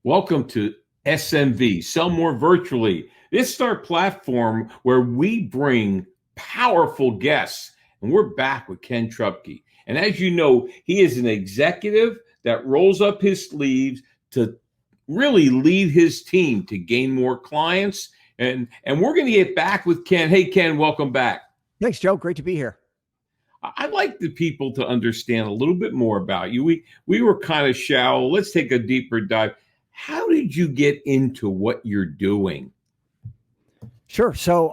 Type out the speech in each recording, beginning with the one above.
Welcome to SMV, Sell More Virtually. This is our platform where we bring powerful guests. And we're back with Ken Trupke. And as you know, he is an executive that rolls up his sleeves to really lead his team to gain more clients. And we're going to get back with Ken. Hey, Ken, welcome back. Thanks, Joe. Great to be here. I'd like the people to understand a little bit more about you. We were kind of shallow. Let's take a deeper dive. How did you get into what you're doing? Sure. So,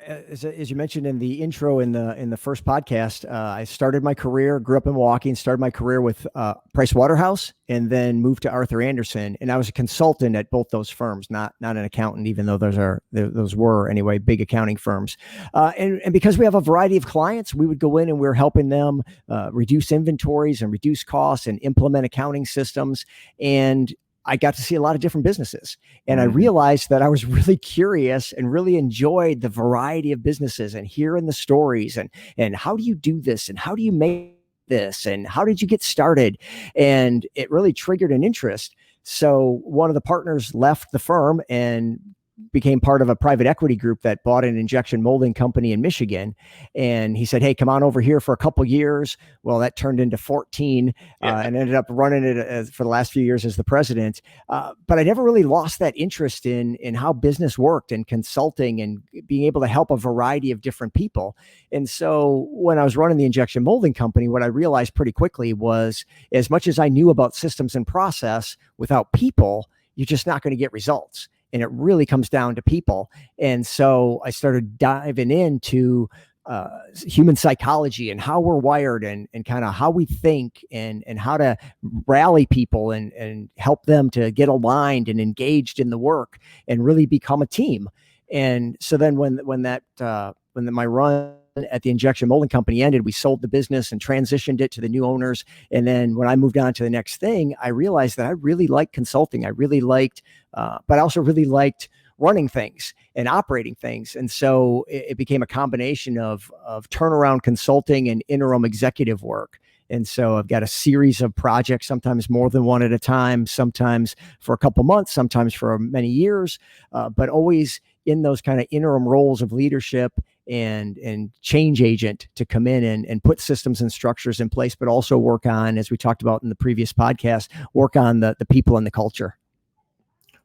as you mentioned in the intro in the first podcast, I started my career, grew up in Milwaukee, and started my career with Price Waterhouse, and then moved to Arthur Andersen. And I was a consultant at both those firms, not an accountant, even though those were anyway big accounting firms. And because we have a variety of clients, we would go in and we were helping them reduce inventories and reduce costs and implement accounting systems. And I got to see a lot of different businesses, and I realized that I was really curious and really enjoyed the variety of businesses and hearing the stories and how do you do this and how do you make this and how did you get started? And it really triggered an interest. So one of the partners left the firm and became part of a private equity group that bought an injection molding company in Michigan. And he said, hey, come on over here for a couple years. Well, that turned into 14 and ended up running it for the last few years as the president. But I never really lost that interest in how business worked and consulting and being able to help a variety of different people. And so when I was running the injection molding company, what I realized pretty quickly was as much as I knew about systems and process, without people, you're just not going to get results. And it really comes down to people. And so I started diving into human psychology and how we're wired and kind of how we think and how to rally people and help them to get aligned and engaged in the work and really become a team. And so then when my run at the injection molding company ended, we sold the business and transitioned it to the new owners. And then when I moved on to the next thing, I realized that I really liked consulting. I really liked, but I also really liked running things and operating things. And so it became a combination of turnaround consulting and interim executive work. And so I've got a series of projects, sometimes more than one at a time, sometimes for a couple months, sometimes for many years, but always in those kind of interim roles of leadership and change agent to come in and put systems and structures in place, but also work on, as we talked about in the previous podcast, work on the people and the culture.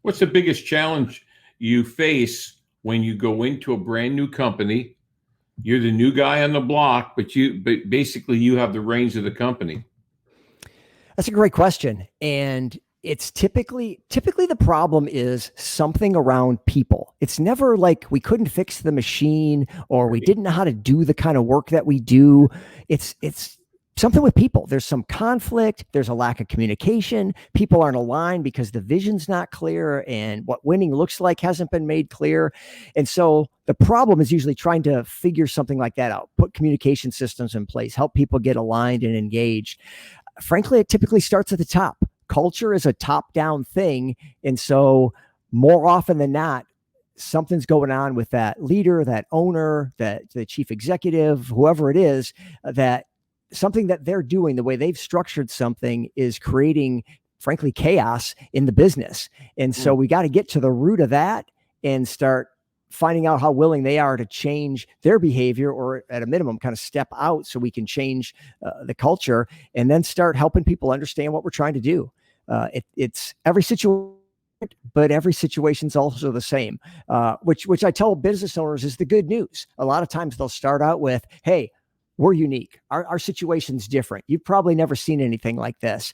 What's the biggest challenge you face when you go into a brand new company? You're the new guy on the block, but basically you have the reins of the company. That's a great question. And it's typically the problem is something around people. It's never like we couldn't fix the machine or we didn't know how to do the kind of work that we do. It's something with people. There's some conflict. There's a lack of communication. People aren't aligned because the vision's not clear and what winning looks like hasn't been made clear. And so the problem is usually trying to figure something like that out, put communication systems in place, help people get aligned and engaged. Frankly, it typically starts at the top. Culture is a top-down thing. And so more often than not, something's going on with that leader, that owner, that the chief executive, whoever it is, that something that they're doing, the way they've structured something is creating, frankly, chaos in the business. And so we got to get to the root of that and start finding out how willing they are to change their behavior, or at a minimum kind of step out so we can change the culture, and then start helping people understand what we're trying to do. It's every situation, but every situation's also the same, which I tell business owners is the good news. A lot of times they'll start out with, hey, we're unique. Our situation's different. You've probably never seen anything like this.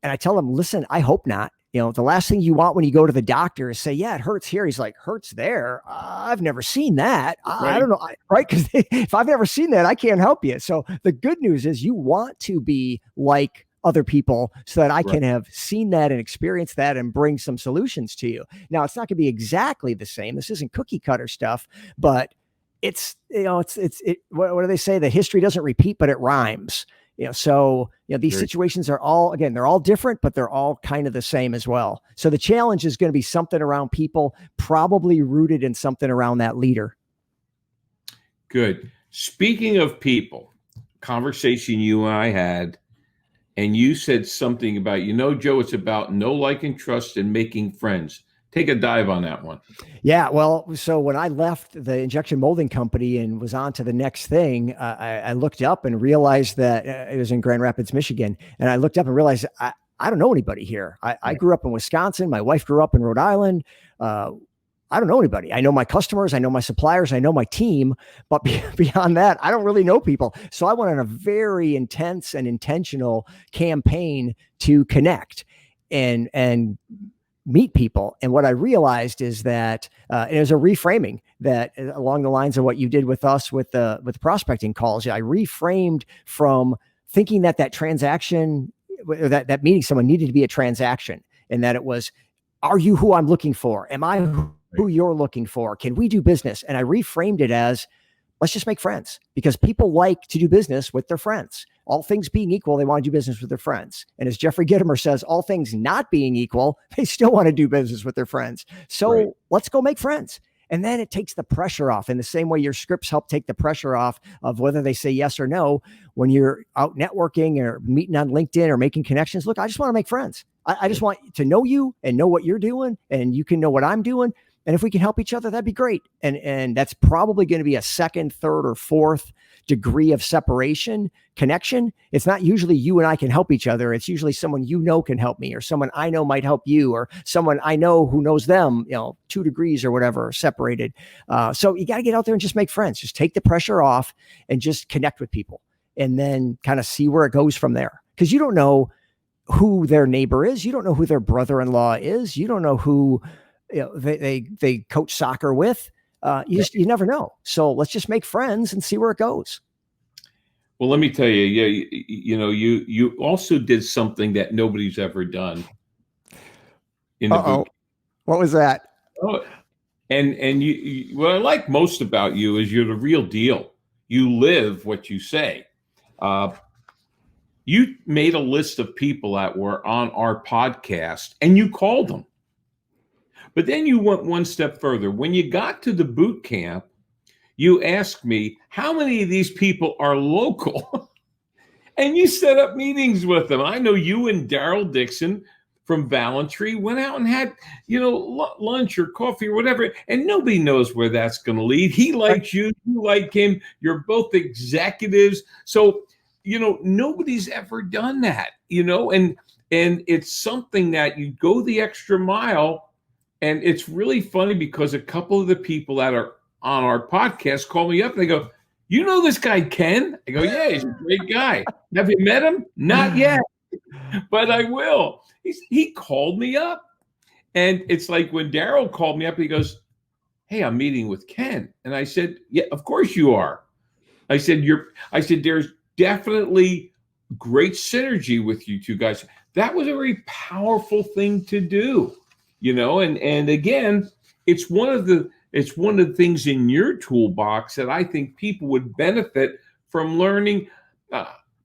And I tell them, listen, I hope not. You know, the last thing you want when you go to the doctor is say, yeah, it hurts here. He's like, hurts there? I've never seen that. I don't know. Right? Because if I've never seen that, I can't help you. So the good news is you want to be like other people so that I can have seen that and experienced that and bring some solutions to you. Now, it's not going to be exactly the same. This isn't cookie cutter stuff, but it's, what do they say? The history doesn't repeat, but it rhymes. So these situations are all, again, they're all different, but they're all kind of the same as well. So the challenge is going to be something around people, probably rooted in something around that leader. Good. Speaking of people, conversation you and I had, and you said something about, Joe, it's about know, like, and trust and making friends. Take a dive on that one. Yeah, well, so when I left the injection molding company and was on to the next thing, I looked up and realized that it was in Grand Rapids, Michigan. And I looked up and realized I don't know anybody here. I grew up in Wisconsin. My wife grew up in Rhode Island. I don't know anybody. I know my customers. I know my suppliers. I know my team. But beyond that, I don't really know people. So I went on a very intense and intentional campaign to connect and meet people. And what I realized is that it was a reframing that along the lines of what you did with us with the prospecting calls. I reframed from thinking that transaction, that meeting someone needed to be a transaction, and that it was, are you who I'm looking for? Am I who you're looking for? Can we do business? And I reframed it as, let's just make friends, because people like to do business with their friends. All things being equal, they want to do business with their friends. And as Jeffrey Gitomer says, all things not being equal, they still want to do business with their friends. So let's go make friends. And then it takes the pressure off, in the same way your scripts help take the pressure off of whether they say yes or no. When you're out networking or meeting on LinkedIn or making connections, look, I just want to make friends. I just want to know you and know what you're doing, and you can know what I'm doing. And if we can help each other, that'd be great. And that's probably going to be a second, third, or fourth degree of separation connection. It's not usually you and I can help each other. It's usually someone you know can help me, or someone I know might help you, or someone I know who knows them, 2 degrees or whatever separated. So you got to get out there and just make friends. Just take the pressure off and just connect with people, and then kind of see where it goes from there. Because you don't know who their neighbor is. You don't know who their brother-in-law is. You don't know who they coach soccer with. You never know. So let's just make friends and see where it goes. Well, let me tell you, you also did something that nobody's ever done in the boot. What was that? Oh, and you, what I like most about you is you're the real deal. You live what you say. You made a list of people that were on our podcast, and you called them. But then you went one step further. When you got to the boot camp, you asked me, how many of these people are local? And you set up meetings with them. I know you and Daryl Dixon from Valentree went out and had, lunch or coffee or whatever. And nobody knows where that's going to lead. He likes you. You like him. You're both executives. So, nobody's ever done that, and it's something that you go the extra mile. And it's really funny because a couple of the people that are on our podcast call me up and they go, you know this guy, Ken? I go, yeah, he's a great guy. Have you met him? Not yet, but I will. He called me up. And it's like when Daryl called me up, he goes, hey, I'm meeting with Ken. And I said, yeah, of course you are. I said, there's definitely great synergy with you two guys. That was a very powerful thing to do. And again, it's one of the things in your toolbox that I think people would benefit from learning.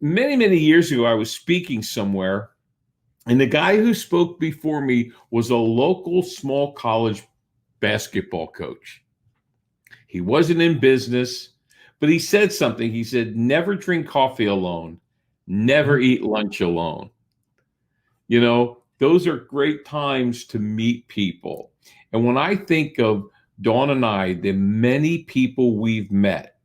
Many, many years ago, I was speaking somewhere, and the guy who spoke before me was a local small college basketball coach. He wasn't in business, but he said something. He said, never drink coffee alone, never eat lunch alone. Those are great times to meet people. And when I think of Dawn and I, the many people we've met,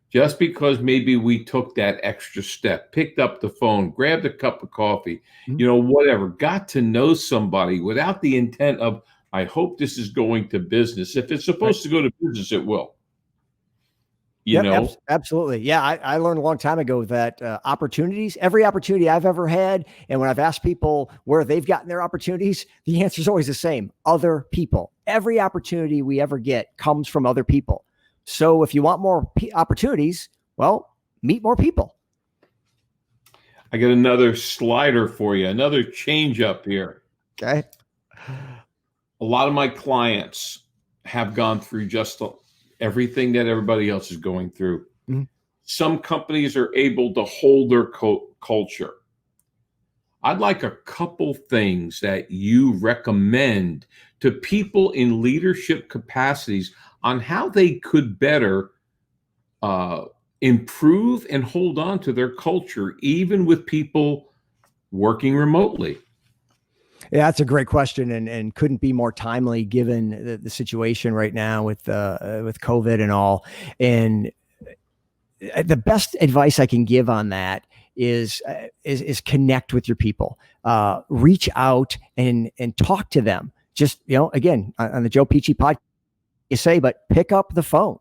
just because maybe we took that extra step, picked up the phone, grabbed a cup of coffee, whatever, got to know somebody without the intent of, I hope this is going to business. If it's supposed to go to business, it will. Absolutely. Yeah. I learned a long time ago that every opportunity I've ever had, and when I've asked people where they've gotten their opportunities, the answer is always the same: other people. Every opportunity we ever get comes from other people. So if you want more opportunities, well, meet more people. I got another slider for you, another change up here. Okay. A lot of my clients have gone through just everything that everybody else is going through. Mm-hmm. Some companies are able to hold their culture. I'd like a couple things that you recommend to people in leadership capacities on how they could better improve and hold on to their culture, even with people working remotely? Yeah, that's a great question, and couldn't be more timely given the situation right now with COVID and all. And the best advice I can give on that is connect with your people, reach out and talk to them. Just, again, on the Joe Pici podcast, you say, but pick up the phone.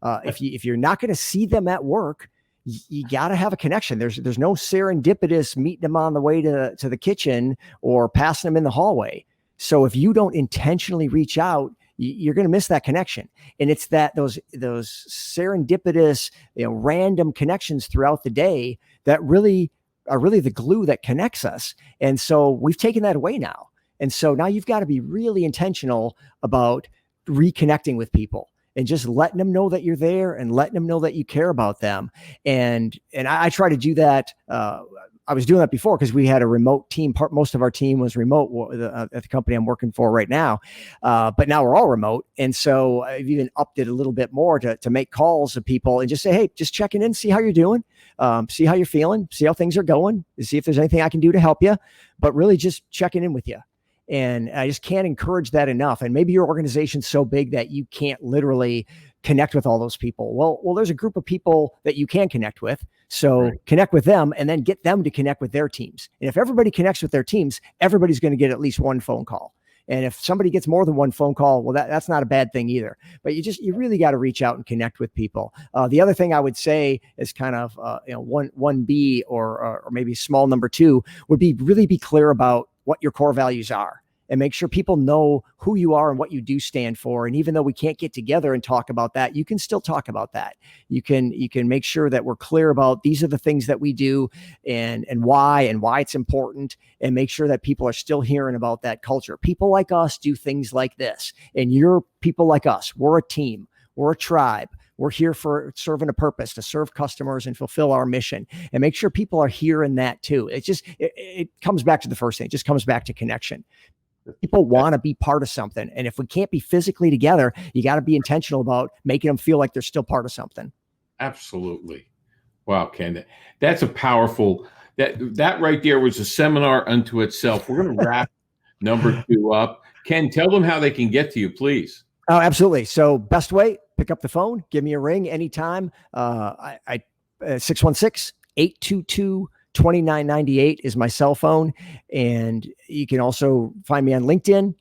If you're not going to see them at work, you got to have a connection. There's no serendipitous meeting them on the way to the kitchen or passing them in the hallway. So if you don't intentionally reach out, you're going to miss that connection. And it's that those serendipitous, random connections throughout the day that really are the glue that connects us. And so we've taken that away now. And so now you've got to be really intentional about reconnecting with people and just letting them know that you're there and letting them know that you care about them. And I try to do that. I was doing that before because we had a remote team. Most of our team was remote at the company I'm working for right now. But now we're all remote. And so I've even upped it a little bit more to make calls to people and just say, hey, just checking in, see how you're doing, see how you're feeling, see how things are going, see if there's anything I can do to help you, but really just checking in with you. And I just can't encourage that enough. And maybe your organization's so big that you can't literally connect with all those people. Well, there's a group of people that you can connect with. So right. Connect with them and then get them to connect with their teams. And if everybody connects with their teams, everybody's going to get at least one phone call. And if somebody gets more than one phone call, well, that's not a bad thing either. But you really got to reach out and connect with people. The other thing I would say is kind of 1B or maybe small number 2 would be really be clear about what your core values are. And make sure people know who you are and what you do stand for. And even though we can't get together and talk about that, you can still talk about that. You can make sure that we're clear about these are the things that we do and why it's important, and make sure that people are still hearing about that culture. People like us do things like this, and you're people like us. We're a team. We're a tribe. We're here for serving a purpose, to serve customers and fulfill our mission, and make sure people are hearing that too. It comes back to the first thing. It just comes back to connection. People want to be part of something. And if we can't be physically together, you got to be intentional about making them feel like they're still part of something. Absolutely. Wow, Ken, that's a powerful, that right there was a seminar unto itself. We're going to wrap number 2 up. Ken, tell them how they can get to you, please. Oh, absolutely. So best way, pick up the phone, give me a ring anytime. 616-822-2998 is my cell phone. And you can also find me on LinkedIn,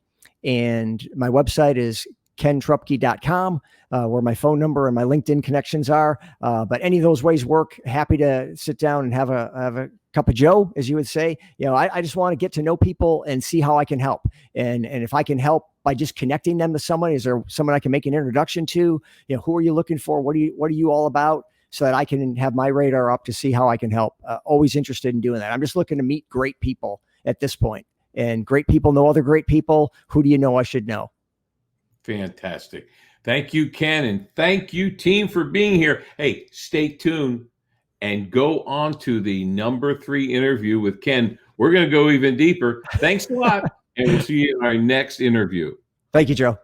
and my website is kentrupke.com, where my phone number and my LinkedIn connections are. But any of those ways work. Happy to sit down and have a cup of Joe, as you would say. I just want to get to know people and see how I can help. And if I can help by just connecting them to someone, is there someone I can make an introduction to? Who are you looking for? What are you all about? So that I can have my radar up to see how I can help. Always interested in doing that. I'm just looking to meet great people at this point, and great people know other great people. Who do you know I should know? Fantastic. Thank you, Ken. And thank you, team, for being here. Hey, stay tuned and go on to the number 3 interview with Ken. We're going to go even deeper. Thanks a lot. And we'll see you in our next interview. Thank you, Joe.